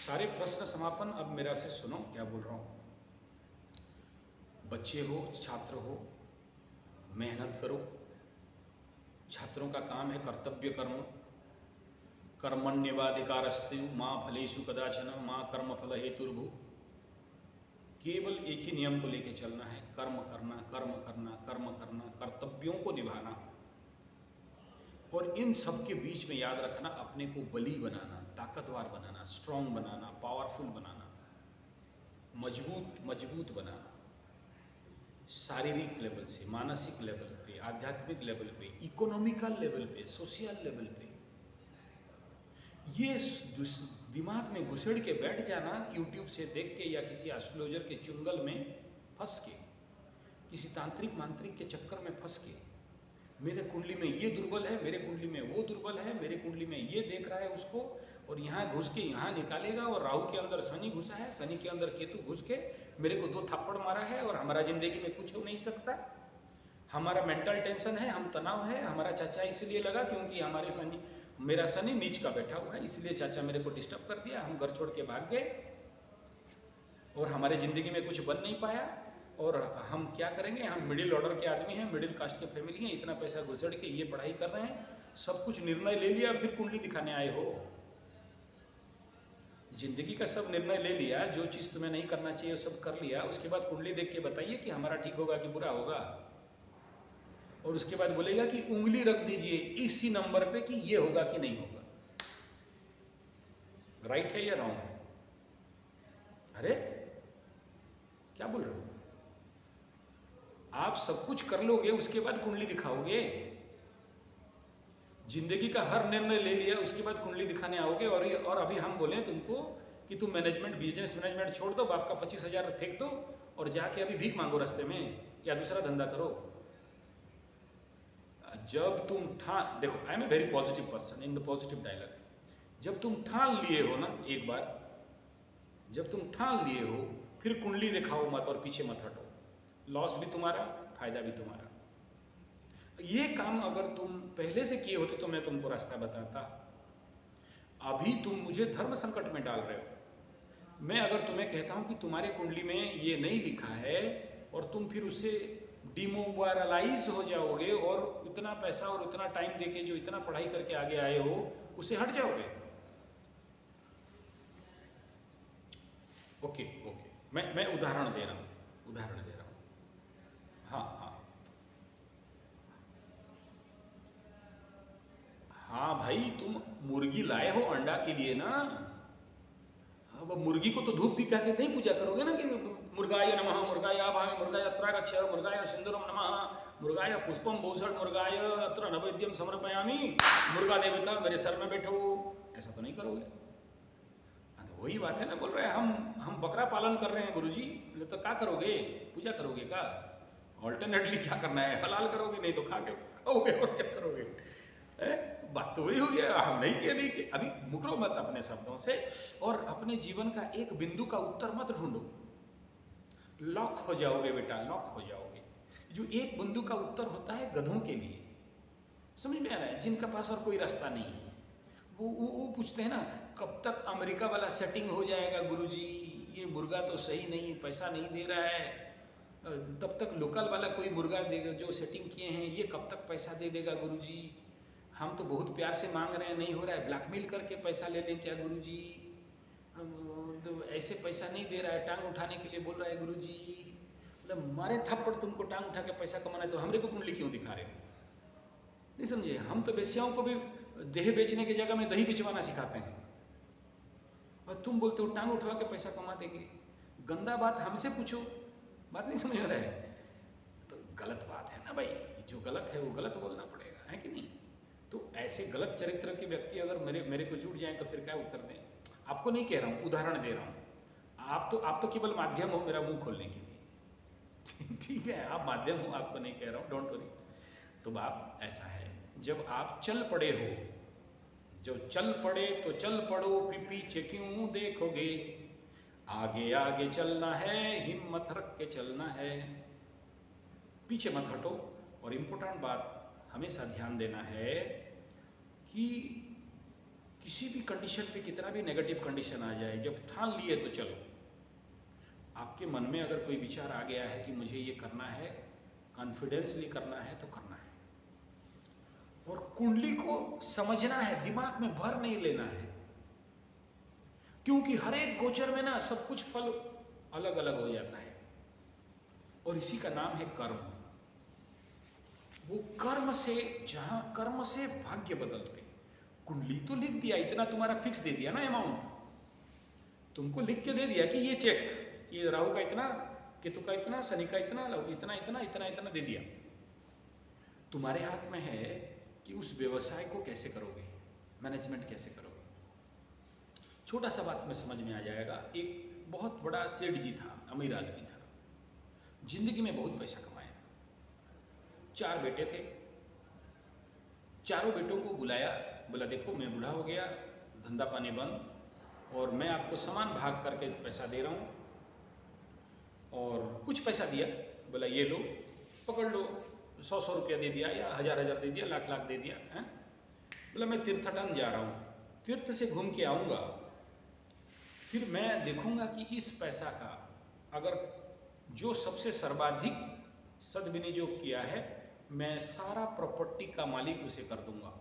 सारे प्रश्न समापन। अब मेरा से सुनो क्या बोल रहा हूँ। बच्चे हो, छात्र हो, मेहनत करो। छात्रों का काम है कर्तव्य कर्म। कर्मण्येवाधिकारस्ते माँ फलेषु कदाचन माँ कर्म फल हेतुर्भु। केवल एक ही नियम को लेकर चलना है, कर्म करना, कर्म करना, कर्म करना, कर्तव्यों को निभाना। और इन सब के बीच में याद रखना, अपने को बली बनाना, ताकतवर बनाना, स्ट्रांग बनाना, पावरफुल बनाना, मजबूत मजबूत बनाना। शारीरिक लेवल से, मानसिक लेवल पे, आध्यात्मिक लेवल पे, इकोनॉमिकल लेवल पे, सोशल लेवल पे। ये दिमाग में घुसेड़ के बैठ जाना, यूट्यूब से देख के या किसी एस्ट्रोलॉजर के चुंगल में फंस के, किसी तांत्रिक मांत्रिक के चक्कर में फंस के, मेरे कुंडली में ये दुर्बल है, मेरे कुंडली में वो दुर्बल है, मेरे कुंडली में ये देख रहा है उसको, और यहाँ घुस के यहाँ निकालेगा, और राहु के अंदर शनि घुसा है, शनि के अंदर केतु घुस के मेरे को 2 थप्पड़ मारा है, और हमारा जिंदगी में कुछ हो नहीं सकता। हमारा मेंटल टेंशन है, हम तनाव है। हमारा चाचा इसलिए लगा क्योंकि मेरा शनि नीच का बैठा हुआ है, इसलिए चाचा मेरे को डिस्टर्ब कर दिया, हम घर छोड़ के भाग गए, और हमारे ज़िंदगी में कुछ बन नहीं पाया। और हम क्या करेंगे, हम मिडिल ऑर्डर के आदमी हैं, मिडिल कास्ट के फैमिली हैं, इतना पैसा घुसड़ के ये पढ़ाई कर रहे हैं, सब कुछ निर्णय ले लिया, फिर कुंडली दिखाने आए हो। जिंदगी का सब निर्णय ले लिया, जो चीज़ तुम्हें नहीं करना चाहिए वो सब कर लिया, उसके बाद कुंडली देख के बताइए कि हमारा ठीक होगा कि बुरा होगा। और उसके बाद बोलेगा कि उंगली रख दीजिए इसी नंबर पे कि ये होगा कि नहीं होगा। राइट है या रॉन्ग है? अरे क्या बोल रहे हो? आप सब कुछ कर लोगे, उसके बाद कुंडली दिखाओगे। जिंदगी का हर निर्णय ले लिया, उसके बाद कुंडली दिखाने आओगे। और अभी हम बोले तुमको कि तुम मैनेजमेंट, बिजनेस मैनेजमेंट छोड़ दो, बाप का 25,000 फेंक दो और जाके अभी भीख मांगो रास्ते में, या दूसरा धंधा करो। जब तुम देखो, I am a very positive person in the positive dialogue. जब तुम ठान लिए हो ना एक बार, जब तुम ठान लिए हो, फिर कुंडली दिखाओ मत और पीछे मत हटो। लॉस भी तुम्हारा, फायदा भी तुम्हारा। ये काम अगर तुम पहले से किए होते तो मैं तुमको रास्ता बताता। अभी तुम मुझे धर्म संकट में डाल रहे हो। मैं अगर तुम्हें कहता हूं कि तुम्हारे कुंडली में ये नहीं लिखा है, और तुम फिर उससे डिमोरलाइज हो जाओगे, और इतना पैसा और उतना टाइम देके जो इतना पढ़ाई करके आगे आए हो, उससे हट जाओगे। ओके ओके, मैं उदाहरण दे रहा हूं। हाँ हाँ हाँ भाई, तुम मुर्गी लाए हो अंडा के लिए ना। हाँ, वो मुर्गी को तो धूप दिखा के नहीं पूजा करोगे ना कि मुर्गाय नमः, मुर्गाय आभामि, मुर्गाय अत्र गच्छ, मुर्गाय सिंदूरम नमः, मुर्गाय पुष्पम भूषण, मुर्गाय अत्र नैवेद्यम समर्पयामि, मुर्गा देवता मेरे सर में बैठो। ऐसा तो नहीं करोगे। हाँ, तो वही बात है ना, बोल रहे हैं हम बकरा पालन कर रहे हैं गुरुजी। तो क्या करोगे, पूजा करोगे क्या? ऑल्टरनेटली क्या करना है, हलाल करोगे, नहीं तो खा के खाओगे, और क्या करोगे? बात तो वही हो गया। हम नहीं किए अभी मुकरो मत अपने शब्दों से, और अपने जीवन का एक बिंदु का उत्तर मत ढूंढो। लॉक हो जाओगे बेटा, लॉक हो जाओगे। जो एक बिंदु का उत्तर होता है गधों के लिए, समझ में आ रहा है, जिनका पास और कोई रास्ता नहीं है। वो पूछते हैं ना, कब तक अमेरिका वाला सेटिंग हो जाएगा गुरुजी, ये मुर्गा तो सही नहीं, पैसा नहीं दे रहा है, तब तक लोकल वाला कोई मुर्गा देगा जो सेटिंग किए हैं, ये कब तक पैसा दे देगा गुरुजी, हम तो बहुत प्यार से मांग रहे हैं, नहीं हो रहा है, ब्लैकमेल करके पैसा ले लें क्या गुरुजी, तो ऐसे पैसा नहीं दे रहा है, टांग उठाने के लिए बोल रहा है गुरुजी। मतलब मारे थप्पड़, तुमको टांग उठा के पैसा कमाना है तो हमरे को कुंडली क्यों दिखा रहे हो? नहीं समझे? हम तो वेश्याओं को भी देह बेचने की जगह में दही बिचवाना सिखाते हैं, और तुम बोलते हो टांग उठवा के पैसा कमा देंगे। गंदा बात हमसे पूछो, बात नहीं समझ रहा है तो गलत बात है ना भाई। जो गलत है वो गलत बोलना पड़ेगा, है कि नहीं? तो ऐसे गलत चरित्र के व्यक्ति अगर मेरे को जुट जाएं तो फिर क्या उत्तर दें? आपको नहीं कह रहा हूँ, उदाहरण दे रहा हूँ। आप तो केवल माध्यम हो मेरा मुंह खोलने के लिए। ठीक है, आप माध्यम हो, आपको नहीं कह रहा हूँ, डोंट वरी। तो बात ऐसा है, जब आप चल पड़े हो, जो चल पड़े तो चल पड़ो, पीछे क्यों देखोगे, आगे आगे चलना है, हिम्मत रख के चलना है, पीछे मत हटो। और इम्पोर्टेंट बात हमेशा ध्यान देना है कि किसी भी कंडीशन पे कितना भी नेगेटिव कंडीशन आ जाए, जब ठान लिए तो चलो। आपके मन में अगर कोई विचार आ गया है कि मुझे ये करना है, कॉन्फिडेंसली करना है, तो करना है। और कुंडली को समझना है, दिमाग में भर नहीं लेना है, क्योंकि हर एक गोचर में ना सब कुछ फल अलग अलग हो जाता है, और इसी का नाम है कर्म। वो कर्म से, जहां कर्म से भाग्य बदलते। कुंडली तो लिख दिया, इतना तुम्हारा फिक्स दे दिया ना अमाउंट, तुमको लिख के दे दिया कि ये चेक, ये राहु का इतना, केतु का इतना, शनि का इतना, इतना इतना इतना इतना दे दिया। तुम्हारे हाथ में है कि उस व्यवसाय को कैसे करोगे, मैनेजमेंट कैसे करोगे। छोटा सा बात में समझ में आ जाएगा। एक बहुत बड़ा सेठ जी था, अमीर आदमी था, जिंदगी में बहुत पैसा कमाया, 4 बेटे थे। चारों बेटों को बुलाया, बोला देखो मैं बूढ़ा हो गया, धंधा पानी बंद, और मैं आपको समान भाग करके पैसा दे रहा हूँ। और कुछ पैसा दिया, बोला ये लो, पकड़ लो, 100 रुपया दे दिया, या 1000 दे दिया, लाख दे दिया है। बोला मैं तीर्थटन जा रहा हूँ, तीर्थ से घूम के आऊँगा, फिर मैं देखूँगा कि इस पैसा का अगर जो सबसे सर्वाधिक सद्विनियोग किया है, मैं सारा प्रॉपर्टी का मालिक उसे कर दूंगा।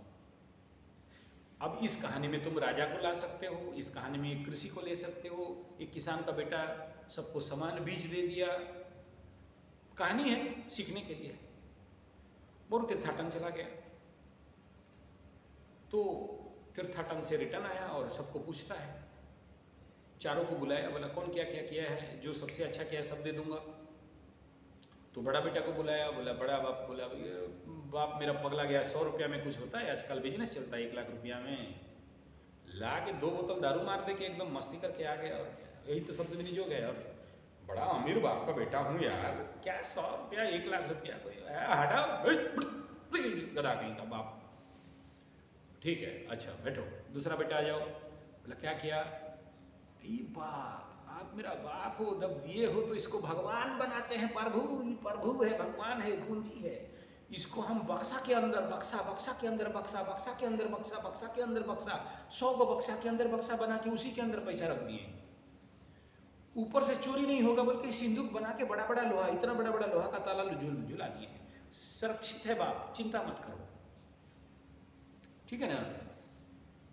अब इस कहानी में तुम राजा को ला सकते हो, इस कहानी में एक कृषि को ले सकते हो, एक किसान का बेटा सबको समान बीज दे दिया। कहानी है, सीखने के लिए। वो तीर्थाटन चला गया, तो तीर्थाटन से रिटर्न आया और सबको पूछता है, चारों को बुलाया, बोला कौन क्या क्या किया है, जो सबसे अच्छा किया है सब दे दूंगा। तो बड़ा बेटा को बुलाया, बोला बड़ा बाप, बोला बाप मेरा पगला गया, 100 रुपया में कुछ होता है, आजकल बिजनेस चलता है 1 लाख रुपया में, ला के 2 बोतल दारू मार दे के एकदम मस्ती करके आ गया, और यही तो शब्द विनियोग है। और बड़ा अमीर बाप का बेटा हूँ यार, क्या 100 रुपया 1 लाख रुपया, कोई हटा गधा कहीं का बाप। ठीक है, अच्छा बैठो, दूसरा बेटा आ जाओ। बोला क्या किया, बाप आप मेरा बाप हो, जब दिए हो तो इसको भगवान बनाते हैं, प्रभु प्रभु है, भगवान है, पूंजी है, इसको हम बक्सा के अंदर बक्सा, बक्सा के अंदर बक्सा, बक्सा के अंदर बक्सा, बक्सा के अंदर बक्सा, 100 को बक्सा के अंदर बक्सा बना के उसी के अंदर पैसा रख दिए। ऊपर से चोरी नहीं होगा, बल्कि सिंदूक बना के बड़ा बड़ा लोहा, इतना बड़ा बड़ा लोहा का ताला झुला दिए हैं, सुरक्षित है बाप, चिंता मत करो। ठीक है ना।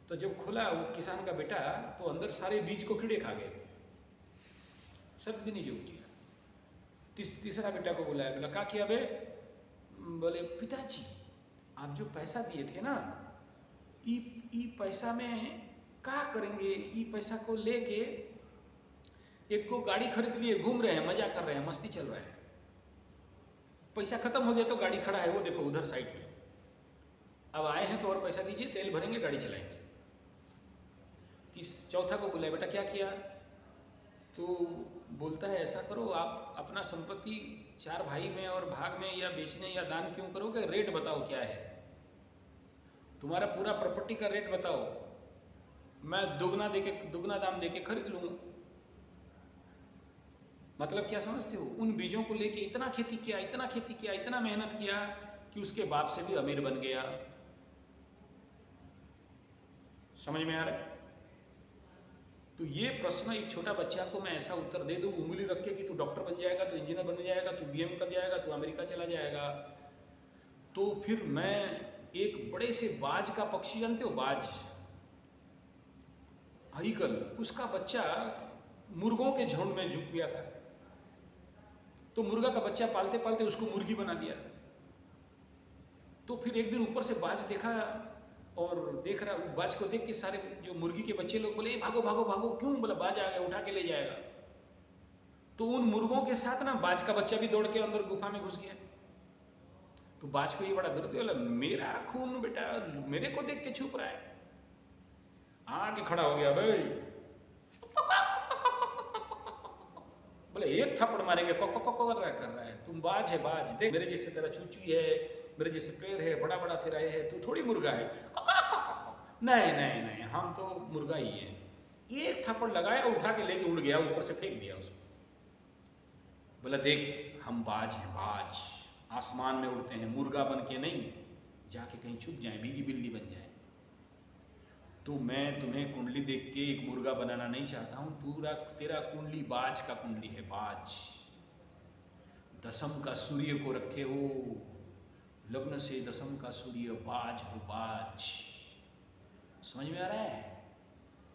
तो जब खोला वो किसान का बेटा, तो अंदर सारे बीज को कीड़े खा गए थे, सब भी नहीं जोग किया। तीसरा बेटा को बुलाया, बोला क्या किया बे, बोले पिताजी आप जो पैसा दिए थे ना, ई पैसा में क्या करेंगे, ई पैसा को लेके एक को गाड़ी खरीद लिए, घूम रहे हैं, मजा कर रहे हैं, मस्ती चल रहा है, पैसा खत्म हो गया तो गाड़ी खड़ा है, वो देखो उधर साइड में, अब आए हैं तो और पैसा दीजिए, तेल भरेंगे, गाड़ी चलाएंगे। चौथा को बुलाया, बेटा क्या किया, तो बोलता है ऐसा करो, आप अपना संपत्ति 4 भाई में और भाग में या बेचने या दान क्यों करोगे, रेट बताओ क्या है, तुम्हारा पूरा प्रॉपर्टी का रेट बताओ, मैं दुगना दाम देके खरीद लूंगा। मतलब क्या समझते हो, उन बीजों को लेके इतना खेती किया, इतना खेती किया, इतना मेहनत किया कि उसके बाप से भी अमीर बन गया। समझ में आ रहा है। तो ये प्रश्न एक छोटा बच्चा को मैं ऐसा उत्तर दे दूं उंगली रख के कि तू डॉक्टर बन जाएगा, तू इंजीनियर बन जाएगा, तू बीएम कर जाएगा, तू अमेरिका चला जाएगा, तो फिर मैं एक बड़े से बाज का पक्षी जानते हो, बाज, हरिकल, उसका बच्चा मुर्गों के झुंड में झुक गया था, तो मुर्गा का बच्चा पालते पालते उसको मुर्गी बना दिया था। तो फिर एक दिन ऊपर से बाज देखा, और देख रहा, बाज को देख के सारे जो मुर्गी के बच्चे लोग बोले भागो भागो भागो, क्यों, बोला बाज आ गया, उठा के ले जाएगा। तो उन मुर्गों के साथ ना बाज का बच्चा भी दौड़ के अंदर गुफा में घुस गया। तो बाज को ये बड़ा दर्द, बोला मेरा खून बेटा मेरे को देख के छुप रहा है, आके खड़ा हो गया भाई, बोले एक थप्पड़ मारेंगे, कर रहा है, तुम बाज है, बाज देख, मेरे जैसे तेरा चूचू है, मेरे जैसे पैर है, बड़ा बड़ा तेरा है, तू थोड़ी मुर्गा है। नहीं नहीं नहीं, हम तो मुर्गा ही है। एक थप्पड़ लगाया, उठा के लेके उड़ गया, ऊपर से फेंक दिया उसको। बोला देख हम बाज हैं, बाज आसमान में उड़ते हैं, मुर्गा बन के नहीं, जाके कहीं छुप जाए, भीगी बिल्ली बन जाए। तो मैं तुम्हें कुंडली देख के एक मुर्गा बनाना नहीं चाहता हूं। पूरा तेरा कुंडली बाज का कुंडली है, बाज। दसम का सूर्य को रखे हो, लग्न से दसम का सूर्य बाज हो, बाज। समझ में आ रहा है?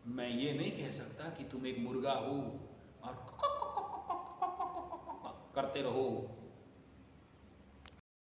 मैं ये नहीं कह सकता कि तुम एक मुर्गा हो और करते रहो।